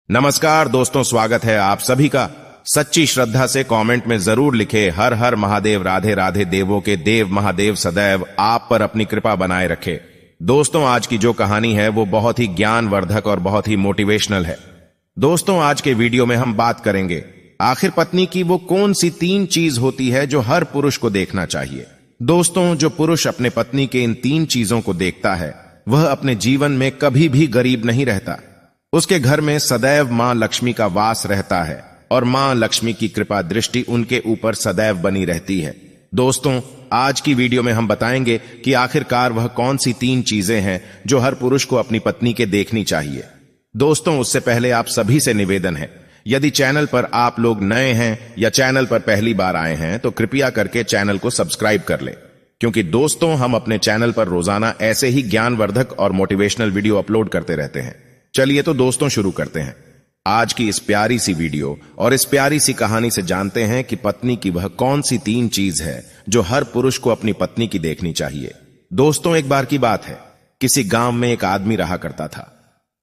नमस्कार दोस्तों, स्वागत है आप सभी का। सच्ची श्रद्धा से कमेंट में जरूर लिखे हर हर महादेव, राधे राधे, देवों के देव महादेव सदैव आप पर अपनी कृपा बनाए रखे। दोस्तों, आज की जो कहानी है वो बहुत ही ज्ञानवर्धक और बहुत ही मोटिवेशनल है। दोस्तों, आज के वीडियो में हम बात करेंगे आखिर पत्नी की वो कौन सी 3 चीज होती है जो हर पुरुष को देखना चाहिए। दोस्तों, जो पुरुष अपने पत्नी के इन 3 चीजों को देखता है वह अपने जीवन में कभी भी गरीब नहीं रहता। उसके घर में सदैव मां लक्ष्मी का वास रहता है और मां लक्ष्मी की कृपा दृष्टि उनके ऊपर सदैव बनी रहती है। दोस्तों, आज की वीडियो में हम बताएंगे कि आखिरकार वह कौन सी 3 चीजें हैं जो हर पुरुष को अपनी पत्नी के देखनी चाहिए। दोस्तों, उससे पहले आप सभी से निवेदन है, यदि चैनल पर आप लोग नए हैं या चैनल पर पहली बार आए हैं तो कृपया करके चैनल को सब्सक्राइब कर ले, क्योंकि दोस्तों हम अपने चैनल पर रोजाना ऐसे ही ज्ञानवर्धक और मोटिवेशनल वीडियो अपलोड करते रहते हैं। चलिए तो दोस्तों शुरू करते हैं आज की इस प्यारी सी वीडियो और इस प्यारी सी कहानी से जानते हैं कि पत्नी की वह कौन सी 3 चीज है जो हर पुरुष को अपनी पत्नी की देखनी चाहिए। दोस्तों, एक बार की बात है, किसी गांव में एक आदमी रहा करता था।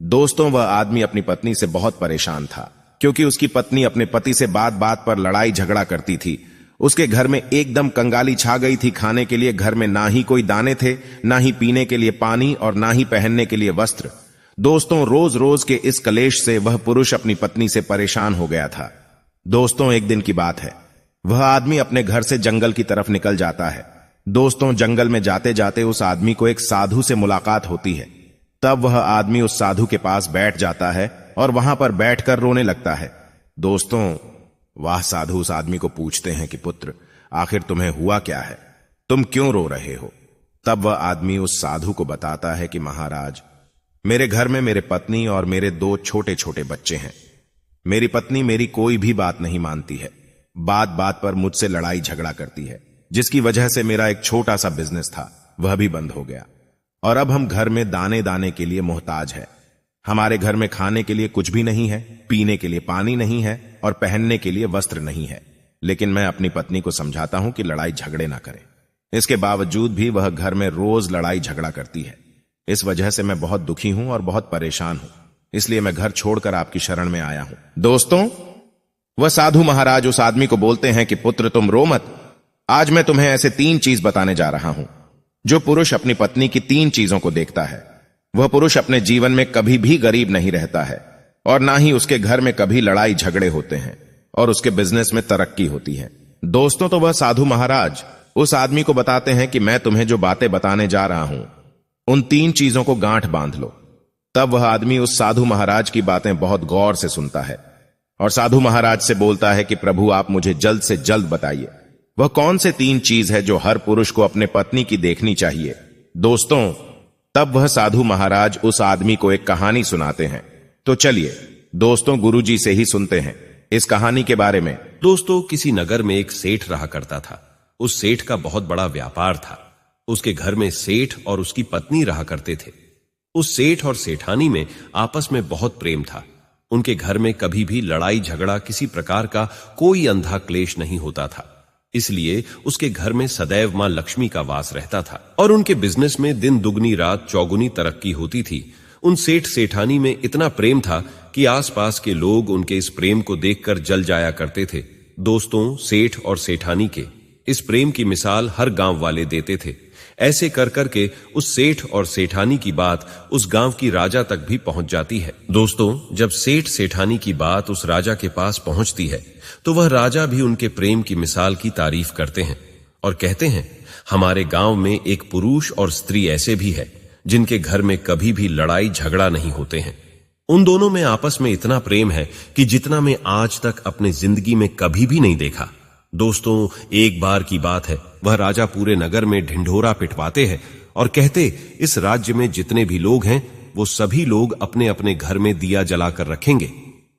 दोस्तों, वह आदमी अपनी पत्नी से बहुत परेशान था क्योंकि उसकी पत्नी अपने पति से बात बात पर लड़ाई झगड़ा करती थी। उसके घर में एकदम कंगाली छा गई थी। खाने के लिए घर में ना ही कोई दाने थे, ना ही पीने के लिए पानी और ना ही पहनने के लिए वस्त्र। दोस्तों, रोज रोज के इस कलेश से वह पुरुष अपनी पत्नी से परेशान हो गया था। दोस्तों, एक दिन की बात है, वह आदमी अपने घर से जंगल की तरफ निकल जाता है। दोस्तों, जंगल में जाते जाते उस आदमी को एक साधु से मुलाकात होती है। तब वह आदमी उस साधु के पास बैठ जाता है और वहां पर बैठकर रोने लगता है। दोस्तों, वह साधु उस आदमी को पूछते हैं कि पुत्र, आखिर तुम्हें हुआ क्या है, तुम क्यों रो रहे हो। तब वह आदमी उस साधु को बताता है कि महाराज, मेरे घर में मेरे पत्नी और मेरे 2 छोटे छोटे बच्चे हैं। मेरी पत्नी मेरी कोई भी बात नहीं मानती है, बात बात पर मुझसे लड़ाई झगड़ा करती है, जिसकी वजह से मेरा एक छोटा सा बिजनेस था वह भी बंद हो गया और अब हम घर में दाने दाने के लिए मोहताज है। हमारे घर में खाने के लिए कुछ भी नहीं है, पीने के लिए पानी नहीं है और पहनने के लिए वस्त्र नहीं है। लेकिन मैं अपनी पत्नी को समझाता हूं कि लड़ाई झगड़े ना करें। इसके बावजूद भी वह घर में रोज लड़ाई झगड़ा करती है। इस वजह से मैं बहुत दुखी हूं और बहुत परेशान हूं, इसलिए मैं घर छोड़कर आपकी शरण में आया हूं। दोस्तों, वह साधु महाराज उस आदमी को बोलते हैं कि पुत्र तुम रो मत, आज मैं तुम्हें ऐसे 3 चीज बताने जा रहा हूं। जो पुरुष अपनी पत्नी की 3 चीजों को देखता है वह पुरुष अपने जीवन में कभी भी गरीब नहीं रहता है और ना ही उसके घर में कभी लड़ाई झगड़े होते हैं और उसके बिजनेस में तरक्की होती है। दोस्तों, तो वह साधु महाराज उस आदमी को बताते हैं कि मैं तुम्हें जो बातें बताने जा रहा हूं उन 3 चीजों को गांठ बांध लो। तब वह आदमी उस साधु महाराज की बातें बहुत गौर से सुनता है और साधु महाराज से बोलता है कि प्रभु, आप मुझे जल्द से जल्द बताइए वह कौन से 3 चीज है जो हर पुरुष को अपने पत्नी की देखनी चाहिए। दोस्तों, तब वह साधु महाराज उस आदमी को एक कहानी सुनाते हैं। तो चलिए दोस्तों, गुरुजी से ही सुनते हैं इस कहानी के बारे में। दोस्तों, किसी नगर में एक सेठ रहा करता था। उस सेठ का बहुत बड़ा व्यापार था। उसके घर में सेठ और उसकी पत्नी रहा करते थे। उस सेठ और सेठानी में आपस में बहुत प्रेम था। उनके घर में कभी भी लड़ाई झगड़ा, किसी प्रकार का कोई अंधा क्लेश नहीं होता था। इसलिए उसके घर में सदैव मां लक्ष्मी का वास रहता था और उनके बिजनेस में दिन दुगनी रात चौगुनी तरक्की होती थी। उन सेठ सेठानी में इतना प्रेम था कि आसपास के लोग उनके इस प्रेम को देखकर जल जाया करते थे। दोस्तों, सेठ और सेठानी के इस प्रेम की मिसाल हर गांव वाले देते थे। ऐसे कर करके उस सेठ और सेठानी की बात उस गांव की राजा तक भी पहुंच जाती है। दोस्तों, जब सेठ सेठानी की बात उस राजा के पास पहुंचती है तो वह राजा भी उनके प्रेम की मिसाल की तारीफ करते हैं और कहते हैं, हमारे गांव में एक पुरुष और स्त्री ऐसे भी है जिनके घर में कभी भी लड़ाई झगड़ा नहीं होते हैं। उन दोनों में आपस में इतना प्रेम है कि जितना मैं आज तक अपने जिंदगी में कभी भी नहीं देखा। दोस्तों, एक बार की बात है, वह राजा पूरे नगर में ढिंढोरा पिटवाते हैं और कहते, इस राज्य में जितने भी लोग हैं वो सभी लोग अपने अपने घर में दिया जलाकर रखेंगे।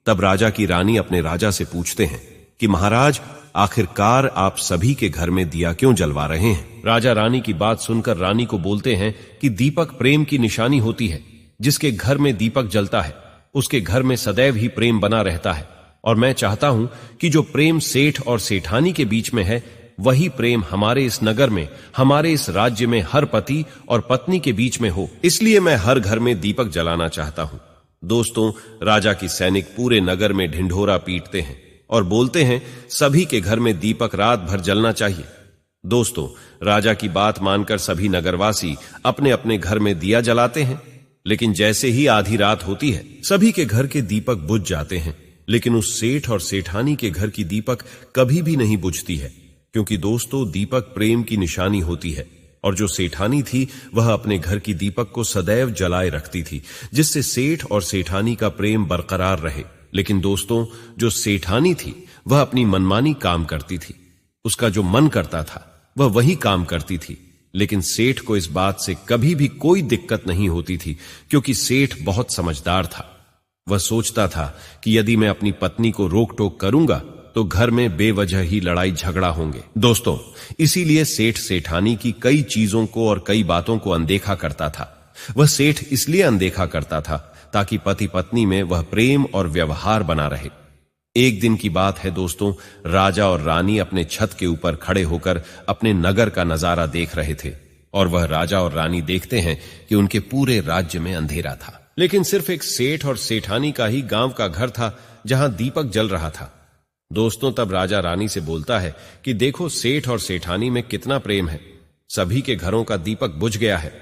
तब राजा की रानी अपने राजा से पूछते हैं कि महाराज, आखिरकार आप सभी के घर में दिया क्यों जलवा रहे हैं। राजा रानी की बात सुनकर रानी को बोलते हैं कि दीपक प्रेम की निशानी होती है। जिसके घर में दीपक जलता है उसके घर में सदैव ही प्रेम बना रहता है और मैं चाहता हूं कि जो प्रेम सेठ और सेठानी के बीच में है वही प्रेम हमारे इस नगर में, हमारे इस राज्य में हर पति और पत्नी के बीच में हो। इसलिए मैं हर घर में दीपक जलाना चाहता हूं। दोस्तों, राजा की सैनिक पूरे नगर में ढिंढोरा पीटते हैं और बोलते हैं सभी के घर में दीपक रात भर जलना चाहिए। दोस्तों, राजा की बात मानकर सभी नगरवासी अपने अपने घर में दिया जलाते हैं, लेकिन जैसे ही आधी रात होती है सभी के घर के दीपक बुझ जाते हैं, लेकिन उस सेठ और सेठानी के घर की दीपक कभी भी नहीं बुझती है, क्योंकि दोस्तों दीपक प्रेम की निशानी होती है और जो सेठानी थी वह अपने घर की दीपक को सदैव जलाए रखती थी, जिससे सेठ और सेठानी का प्रेम बरकरार रहे। लेकिन दोस्तों, जो सेठानी थी वह अपनी मनमानी काम करती थी, उसका जो मन करता था वह वही काम करती थी, लेकिन सेठ को इस बात से कभी भी कोई दिक्कत नहीं होती थी, क्योंकि सेठ बहुत समझदार था। वह सोचता था कि यदि मैं अपनी पत्नी को रोक टोक करूंगा तो घर में बेवजह ही लड़ाई झगड़ा होंगे। दोस्तों, इसीलिए सेठ सेठानी की कई चीजों को और कई बातों को अनदेखा करता था। वह सेठ इसलिए अनदेखा करता था ताकि पति पत्नी में वह प्रेम और व्यवहार बना रहे। एक दिन की बात है दोस्तों, राजा और रानी अपने छत के ऊपर खड़े होकर अपने नगर का नजारा देख रहे थे और वह राजा और रानी देखते हैं कि उनके पूरे राज्य में अंधेरा था, लेकिन सिर्फ एक सेठ और सेठानी का ही गांव का घर था जहां दीपक जल रहा था। दोस्तों, तब राजा रानी से बोलता है कि देखो सेठ और सेठानी में कितना प्रेम है, सभी के घरों का दीपक बुझ गया है,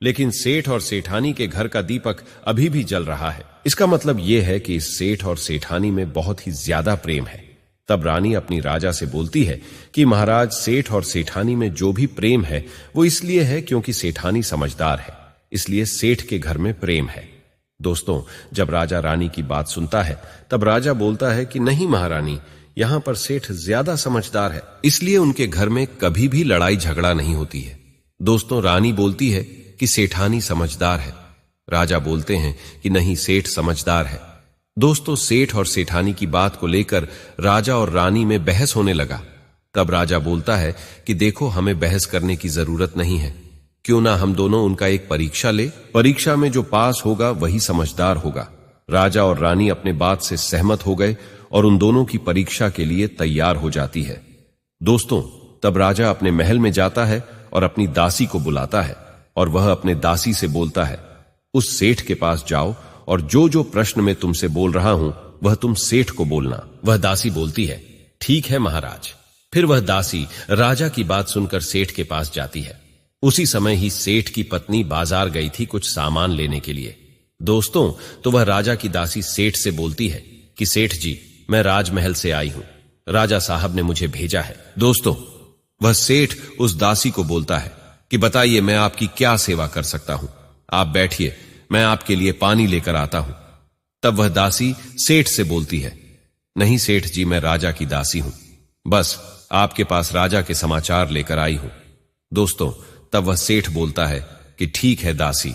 लेकिन सेठ और सेठानी के घर का दीपक अभी भी जल रहा है। इसका मतलब यह है कि इस सेठ और सेठानी में बहुत ही ज्यादा प्रेम है। तब रानी अपनी राजा से बोलती है कि महाराज, सेठ और सेठानी में जो भी प्रेम है वो इसलिए है क्योंकि सेठानी समझदार है, इसलिए सेठ के घर में प्रेम है। दोस्तों, जब राजा रानी की बात सुनता है तब राजा बोलता है कि नहीं महारानी, यहां पर सेठ ज्यादा समझदार है, इसलिए उनके घर में कभी भी लड़ाई झगड़ा नहीं होती है। दोस्तों, रानी बोलती है कि सेठानी समझदार है, राजा बोलते हैं कि नहीं, सेठ समझदार है। दोस्तों, सेठ और सेठानी की बात को लेकर राजा और रानी में बहस होने लगा। तब राजा बोलता है कि देखो, हमें बहस करने की जरूरत नहीं है, क्यों ना हम दोनों उनका एक परीक्षा ले, परीक्षा में जो पास होगा वही समझदार होगा। राजा और रानी अपने बात से सहमत हो गए और उन दोनों की परीक्षा के लिए तैयार हो जाती है। दोस्तों, तब राजा अपने महल में जाता है और अपनी दासी को बुलाता है और वह अपने दासी से बोलता है, उस सेठ के पास जाओ और जो जो प्रश्न मैं तुमसे बोल रहा हूं वह तुम सेठ को बोलना। वह दासी बोलती है, ठीक है महाराज। फिर वह दासी राजा की बात सुनकर सेठ के पास जाती है। उसी समय ही सेठ की पत्नी बाजार गई थी कुछ सामान लेने के लिए। दोस्तों, तो वह राजा की दासी सेठ से बोलती है कि सेठ जी, मैं राजमहल से आई हूं, राजा साहब ने मुझे भेजा है। दोस्तों, वह सेठ उस दासी को बोलता है कि बताइए मैं आपकी क्या सेवा कर सकता हूं, आप बैठिए, मैं आपके लिए पानी लेकर आता हूं। तब वह दासी सेठ से बोलती है, नहीं सेठ जी, मैं राजा की दासी हूं, बस आपके पास राजा के समाचार लेकर आई हूं। दोस्तों, तब वह सेठ बोलता है कि ठीक है दासी,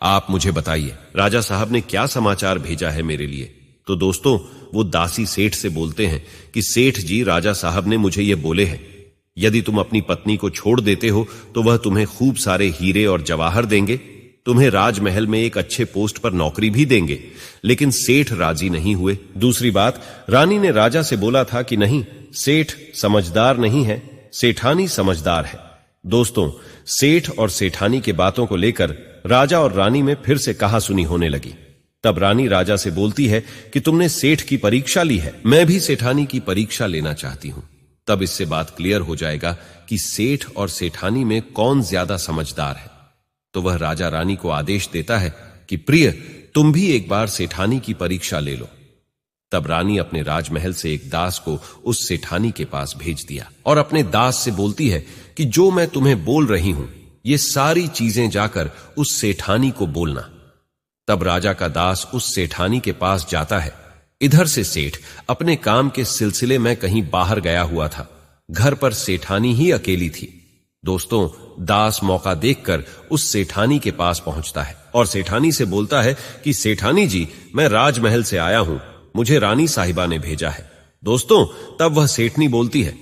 आप मुझे बताइए राजा साहब ने क्या समाचार भेजा है मेरे लिए। तो दोस्तों, वो दासी सेठ से बोलते हैं कि सेठ जी, राजा साहब ने मुझे ये बोले हैं, यदि तुम अपनी पत्नी को छोड़ देते हो तो वह तुम्हें खूब सारे हीरे और जवाहर देंगे, तुम्हें राजमहल में एक अच्छे पोस्ट पर नौकरी भी देंगे। लेकिन सेठ राजी नहीं हुए। दूसरी बात, रानी ने राजा से बोला था कि नहीं, सेठ समझदार नहीं है, सेठानी समझदार है। दोस्तों, सेठ और सेठानी के बातों को लेकर राजा और रानी में फिर से कहासुनी होने लगी। तब रानी राजा से बोलती है कि तुमने सेठ की परीक्षा ली है, मैं भी सेठानी की परीक्षा लेना चाहती हूं। तब इससे बात क्लियर हो जाएगा कि सेठ और सेठानी में कौन ज्यादा समझदार है। तो वह राजा रानी को आदेश देता है कि प्रिय, तुम भी एक बार सेठानी की परीक्षा ले लो। तब रानी अपने राजमहल से एक दास को उस सेठानी के पास भेज दिया और अपने दास से बोलती है कि जो मैं तुम्हें बोल रही हूं ये सारी चीजें जाकर उस सेठानी को बोलना। तब राजा का दास उस सेठानी के पास जाता है। इधर से सेठ अपने काम के सिलसिले में कहीं बाहर गया हुआ था, घर पर सेठानी ही अकेली थी। दोस्तों, दास मौका देखकर उस सेठानी के पास पहुंचता है और सेठानी से बोलता है कि सेठानी जी, मैं राजमहल से आया हूं, मुझे रानी साहिबा ने भेजा है। दोस्तों, तब वह सेठनी बोलती है,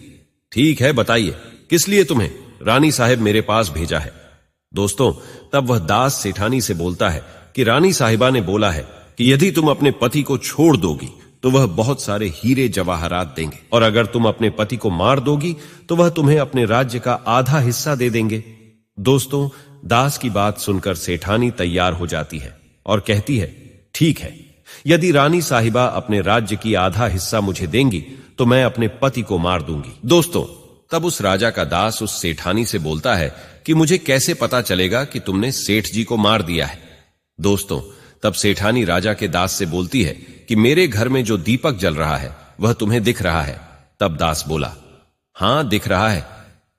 ठीक है, बताइए किस लिए तुम्हें रानी साहिब मेरे पास भेजा है। दोस्तों, तब वह दास सेठानी से बोलता है कि रानी साहिबा ने बोला है कि यदि तुम अपने पति को छोड़ दोगी तो वह बहुत सारे हीरे जवाहरात देंगे, और अगर तुम अपने पति को मार दोगी तो वह तुम्हें अपने राज्य का आधा हिस्सा दे देंगे। दोस्तों, दास की बात सुनकर सेठानी तैयार हो जाती है और कहती है, ठीक है, यदि रानी साहिबा अपने राज्य की आधा हिस्सा मुझे देंगी तो मैं अपने पति को मार दूंगी। दोस्तों, तब उस राजा का दास उस सेठानी से बोलता है कि मुझे कैसे पता चलेगा कि तुमने सेठ जी को मार दिया है। दोस्तों, तब सेठानी राजा के दास से बोलती है कि मेरे घर में जो दीपक जल रहा है वह तुम्हें दिख रहा है। तब दास बोला, हां दिख रहा है।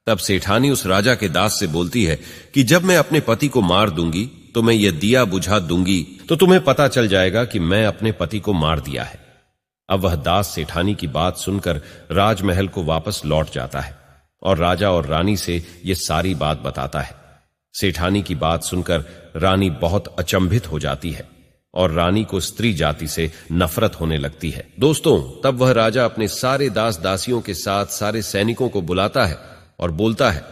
तब सेठानी उस राजा के दास से बोलती है कि जब मैं अपने पति को मार दूंगी तो मैं यह दिया बुझा दूंगी तो तुम्हें पता चल जाएगा कि मैं अपने पति को मार दिया है। अब वह दास सेठानी की बात सुनकर राजमहल को वापस लौट जाता है और राजा और रानी से यह सारी बात बताता है। सेठानी की बात सुनकर रानी बहुत अचंभित हो जाती है और रानी को स्त्री जाति से नफरत होने लगती है। दोस्तों, तब वह राजा अपने सारे दास दासियों के साथ सारे सैनिकों को बुलाता है और बोलता है,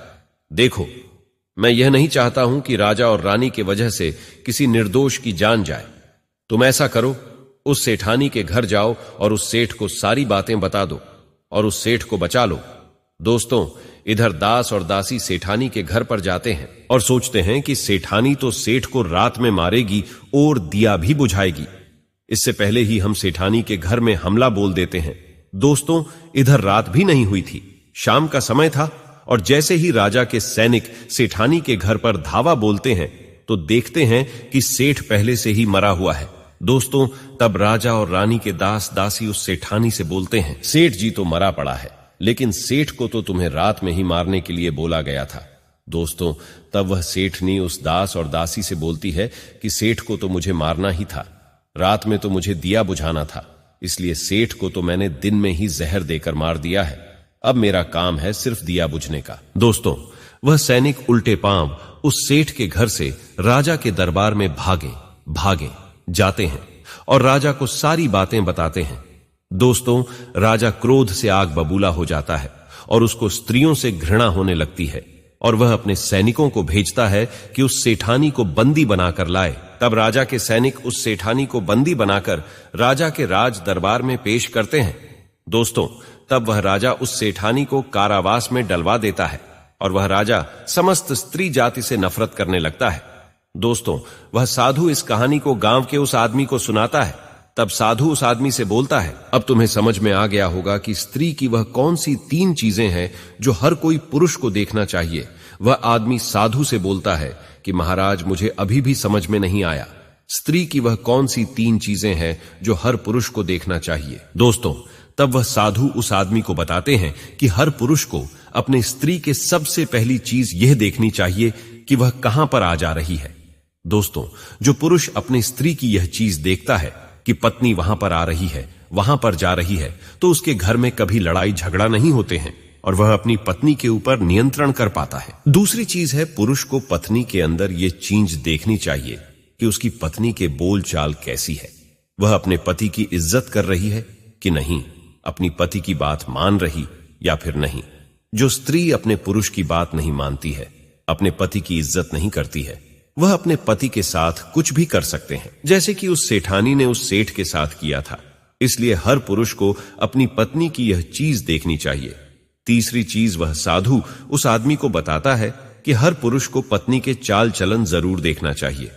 देखो, मैं यह नहीं चाहता हूं कि राजा और रानी की वजह से किसी निर्दोष की जान जाए। तुम ऐसा करो, उस सेठानी के घर जाओ और उस सेठ को सारी बातें बता दो और उस सेठ को बचा लो। दोस्तों, इधर दास और दासी सेठानी के घर पर जाते हैं और सोचते हैं कि सेठानी तो सेठ को रात में मारेगी और दिया भी बुझाएगी। इससे पहले ही हम सेठानी के घर में हमला बोल देते हैं। दोस्तों, इधर रात भी नहीं हुई थी, शाम का समय था और जैसे ही राजा के सैनिक सेठानी के घर पर धावा बोलते हैं तो देखते हैं कि सेठ पहले से ही मरा हुआ है। दोस्तों, तब राजा और रानी के दास दासी उस सेठानी से बोलते हैं, सेठ जी तो मरा पड़ा है, लेकिन सेठ को तो तुम्हें रात में ही मारने के लिए बोला गया था। दोस्तों, तब वह सेठनी उस दास और दासी से बोलती है कि सेठ को तो मुझे मारना ही था, रात में तो मुझे दिया बुझाना था, इसलिए सेठ को तो मैंने दिन में ही जहर देकर मार दिया है। अब मेरा काम है सिर्फ दिया बुझने का। दोस्तों, वह सैनिक उल्टे पांव उस सेठ के घर से राजा के दरबार में भागे जाते हैं और राजा को सारी बातें बताते हैं। दोस्तों, राजा क्रोध से आग बबूला हो जाता है और उसको स्त्रियों से घृणा होने लगती है और वह अपने सैनिकों को भेजता है कि उस सेठानी को बंदी बनाकर लाए। तब राजा के सैनिक उस सेठानी को बंदी बनाकर राजा के राज दरबार में पेश करते हैं। दोस्तों, तब वह राजा उस सेठानी को कारावास में डलवा देता है और वह राजा समस्त स्त्री जाति से नफरत करने लगता है। दोस्तों, वह साधु इस कहानी को गांव के उस आदमी को सुनाता है। तब साधु उस आदमी से बोलता है, अब तुम्हें समझ में आ गया होगा कि स्त्री की वह कौन सी 3 चीजें हैं जो हर कोई पुरुष को देखना चाहिए। वह आदमी साधु से बोलता है कि महाराज, मुझे अभी भी समझ में नहीं आया, स्त्री की वह कौन सी 3 चीजें हैं जो हर पुरुष को देखना चाहिए। दोस्तों, तब वह साधु उस आदमी को बताते हैं कि हर पुरुष को अपने स्त्री के सबसे पहली चीज यह देखनी चाहिए कि वह कहां पर आ जा रही है। दोस्तों, जो पुरुष अपनी स्त्री की यह चीज देखता है कि पत्नी वहां पर आ रही है, वहां पर जा रही है, तो उसके घर में कभी लड़ाई झगड़ा नहीं होते हैं और वह अपनी पत्नी के ऊपर नियंत्रण कर पाता है। दूसरी चीज है, पुरुष को पत्नी के अंदर यह चीज देखनी चाहिए कि उसकी पत्नी के बोल चाल कैसी है, वह अपने पति की इज्जत कर रही है कि नहीं, अपनी पति की बात मान रही या फिर नहीं। जो स्त्री अपने पुरुष की बात नहीं मानती है, अपने पति की इज्जत नहीं करती है, वह अपने पति के साथ कुछ भी कर सकते हैं, जैसे कि उस सेठानी ने उस सेठ के साथ किया था। इसलिए हर पुरुष को अपनी पत्नी की यह चीज देखनी चाहिए। तीसरी चीज, वह साधु उस आदमी को बताता है कि हर पुरुष को पत्नी के चाल चलन जरूर देखना चाहिए।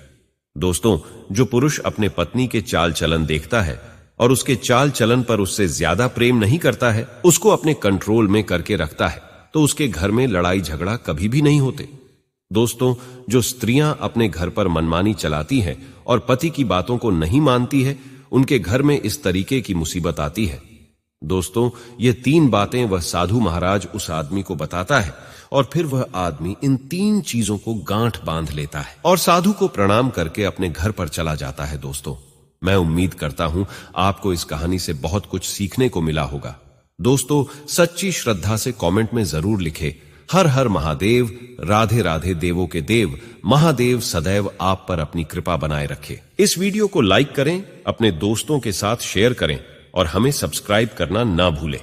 दोस्तों, जो पुरुष अपने पत्नी के चाल चलन देखता है और उसके चाल चलन पर उससे ज्यादा प्रेम नहीं करता है, उसको अपने कंट्रोल में करके रखता है, तो उसके घर में लड़ाई झगड़ा कभी भी नहीं होते। दोस्तों, जो स्त्रियां अपने घर पर मनमानी चलाती हैं और पति की बातों को नहीं मानती है, उनके घर में इस तरीके की मुसीबत आती है। दोस्तों, ये 3 बातें वह साधु महाराज उस आदमी को बताता है और फिर वह आदमी इन 3 चीजों को गांठ बांध लेता है और साधु को प्रणाम करके अपने घर पर चला जाता है। दोस्तों, मैं उम्मीद करता हूं आपको इस कहानी से बहुत कुछ सीखने को मिला होगा। दोस्तों, सच्ची श्रद्धा से कमेंट में जरूर लिखें, हर हर महादेव, राधे राधे देवों के देव, महादेव सदैव आप पर अपनी कृपा बनाए रखे। इस वीडियो को लाइक करें, अपने दोस्तों के साथ शेयर करें और हमें सब्सक्राइब करना ना भूलें।